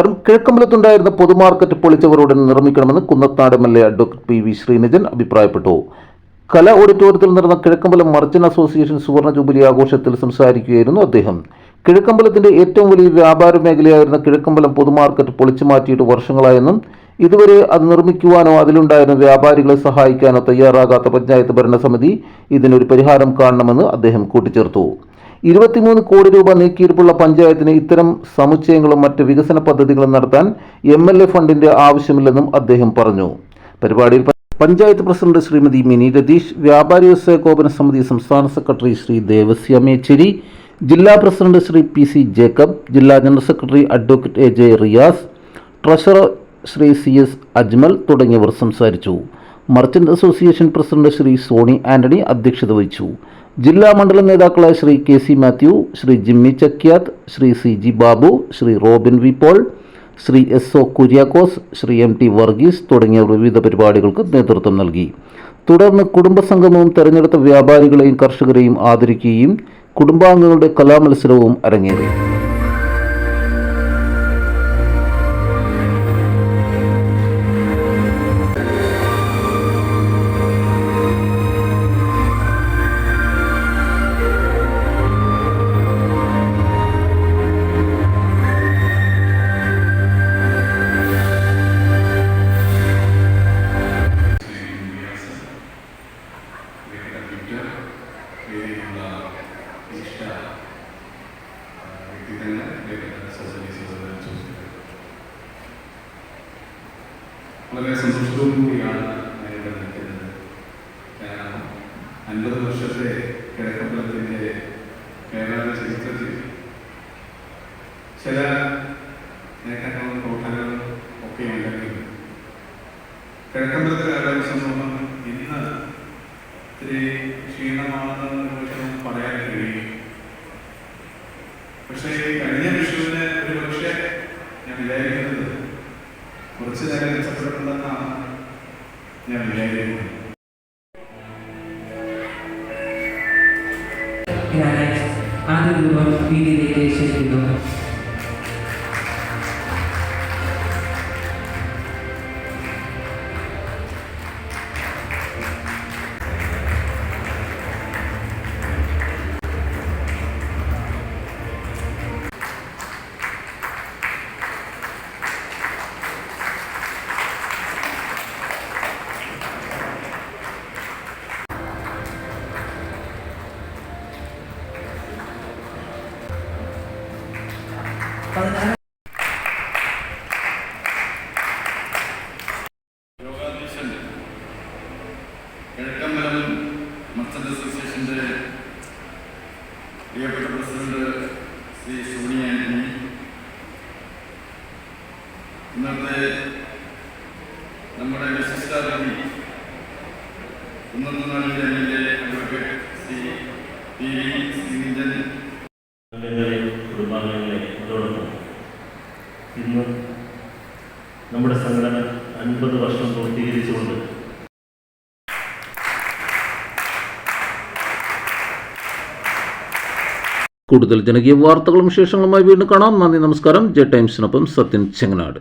നമസ്കാരം. കിഴക്കമ്പലത്തുണ്ടായിരുന്ന പൊതുമാർക്കറ്റ് പൊളിച്ചവരോട് നിർമ്മിക്കണമെന്ന് Kunnathunad MLA advocate PV Sreenijan അഭിപ്രായപ്പെട്ടു. കല ഓഡിറ്റോറിയത്തിൽ നടന്ന കിഴക്കമ്പലം മർച്ചന്റ് അസോസിയേഷൻ സുവർണ ജൂബിലി ആഘോഷത്തിൽ സംസാരിക്കുകയായിരുന്നു അദ്ദേഹം. കിഴക്കമ്പലത്തിന്റെ ഏറ്റവും വലിയ വ്യാപാര മേഖലയായിരുന്ന കിഴക്കമ്പലം പൊതുമാർക്കറ്റ് പൊളിച്ചു മാറ്റിയിട്ട് വർഷങ്ങളായെന്നും ഇതുവരെ അത് നിർമ്മിക്കുവാനോ അതിലുണ്ടായിരുന്ന വ്യാപാരികളെ സഹായിക്കാനോ തയ്യാറാകാത്ത പഞ്ചായത്ത് ഭരണസമിതി ഇതിനൊരു പരിഹാരം കാണണമെന്ന് അദ്ദേഹം കൂട്ടിച്ചേർത്തു. 23 കോടി രൂപ നീക്കിയിരിപ്പുള്ള പഞ്ചായത്തിന് ഇത്തരം സമുച്ചയങ്ങളും മറ്റ് വികസന പദ്ധതികളും നടത്താൻ MLA ഫണ്ടിന്റെ ആവശ്യമില്ലെന്നും അദ്ദേഹം പറഞ്ഞു. പരിപാടിയിൽ പഞ്ചായത്ത് പ്രസിഡന്റ് ശ്രീമതി മിനി രതീഷ്, വ്യാപാരി വ്യവസായ കോപന സമിതി സംസ്ഥാന സെക്രട്ടറി ശ്രീ ദേവസ്യ മേച്ചേരി, ജില്ലാ പ്രസിഡന്റ് ശ്രീ PC ജേക്കബ്, ജില്ലാ general secretary advocate AJ Riyas, treasurer Shri CS Ajmal തുടങ്ങിയവർ സംസാരിച്ചു. Merchant association president Shri Sony Antony അധ്യക്ഷത വഹിച്ചു. ജില്ലാ മണ്ഡലം നേതാക്കളായ Shri KC Mathew, Shri Jimmy Chakyath, Shri CG Babu, Shri Robin V Paul, Shri SO Kuriakose, Shri MT Varghese തുടങ്ങിയവർ വിവിധ പരിപാടികൾക്ക് നേതൃത്വം നൽകി. തുടർന്ന് കുടുംബസംഗമവും തെരഞ്ഞെടുത്ത വ്യാപാരികളെയും കർഷകരെയും ആദരിക്കുകയും കുടുംബാംഗങ്ങളുടെ കലാമത്സരവും അരങ്ങേറി. വളരെ സന്തോഷത്തോടുകൂടിയാണ് ഞാനിവിടെ നിൽക്കുന്നത്. 50 വർഷത്തെ കിഴക്കമ്പലത്തിൻ്റെ കേരള ചരിത്രത്തിൽ ചില നേട്ടങ്ങളും കോട്ടങ്ങളും ഒക്കെ ഉണ്ടെങ്കിൽ കിഴക്കമ്പലത്തിലെ ആരോഗ്യ സമൂഹം ഇന്ന് ഇത്തിരി ക്ഷീണമാണെന്ന് നമുക്ക് പറയാൻ കഴിയും. പക്ഷേ കഴിഞ്ഞ വിഷുവിന് ഒരു പക്ഷേ ഞാൻ വിചാരിക്കുന്നത് കുറച്ചു നേരം മെച്ചപ്പെട്ടിട്ടുണ്ടെന്നാണ് ഞാൻ വിചാരിക്കുന്നത്. ആദ്യ വീതിയിലേക്ക് ക്ഷണിക്കുന്നു. കിഴക്കമ്പലം മർച്ചന്റ് അസോസിയേഷൻ്റെ പ്രിയപ്പെട്ട പ്രസിഡന്റ് ശ്രീ സോണി ആന്റണി, ഇന്നത്തെ നമ്മുടെ വിശിഷ്ടാതിഥി കുന്നത്തുനാടിൻ്റെ MLA advocate Shri PV Sreenijan, കുടുംബാംഗങ്ങളെ അതോടൊപ്പം ഇന്ന് നമ്മുടെ സംഘടന 50 വർഷം പൂർത്തീകരിച്ചുകൊണ്ട് കൂടുതൽ ജനകീയ വാർത്തകളും വിശേഷങ്ങളുമായി വീണ്ടും കാണാം. നന്ദി, നമസ്കാരം. J ടൈംസിനൊപ്പം സത്യൻ ചെങ്ങനാട്.